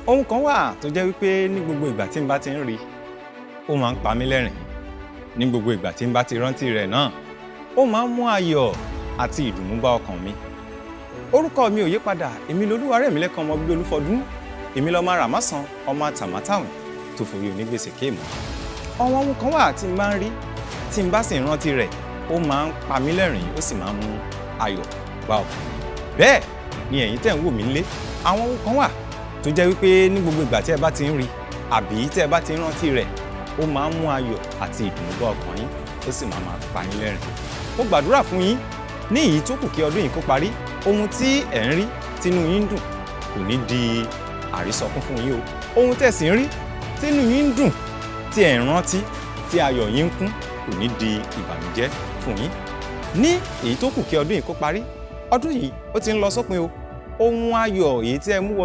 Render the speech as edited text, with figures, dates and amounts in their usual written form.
Ohun kan wà tó jẹ́ wípé ní gbogbo ìgbà tí n bá ti ń rí, ó máa ń pa mí lẹ́rìn. Ní gbogbo ìgbà tí n bá ti rántí rẹ̀ náà, ó máa ń mú ayọ̀ àti ìdùnnú bá ọkàn mi. Orúkọ mi ò yí padà, èmi l'Olúwarẹ̀mílẹ́kan ọmọ bíbí Olúfọdún, èmi lọmọ Ràmásàn, ọmọ Tàmátàùn tó forí onígbèsè kéèmù. Àwọn ohun kan wà tí n bá ń rí, tí n bá sì ń rántí rẹ̀, ó máa ń pa mí lẹ́rìn, ó sì máa ń mú ayọ̀ bá ọkàn mi. Bẹ́ẹ̀ ni ẹ̀yin tẹ́ ń wò mí nílé, àwọn ohun kan wà tó jẹ́ wípé ní gbogbo ìgbà tí ẹ bá ti ń rí àbí tí ẹ bá ti ń rántí rẹ̀, ó máa ń mú ayọ̀ àti ìdùnnú bá ọkàn yín, ó sì máa pa yín lẹ́rìn. Mo gbàdúrà fún yín ní èyí tó kù kí ọdún yìí kó parí, ohun tí ẹ̀ ń rí tínú yín dùn kò ní di àrísọkún fún yín o. Ohun tẹ́ sì ń rí tínú yín dùn tí ẹ̀ ń rántí tí ayọ̀ yín ń kún kò ní di ìbànújẹ́ fún yín. Ní èyí tó kù kí ọdún yìí kó parí, ọdún yìí ó ti ń lọ sópin o. Ohun ayọ̀ èyí tí ẹ mú wọ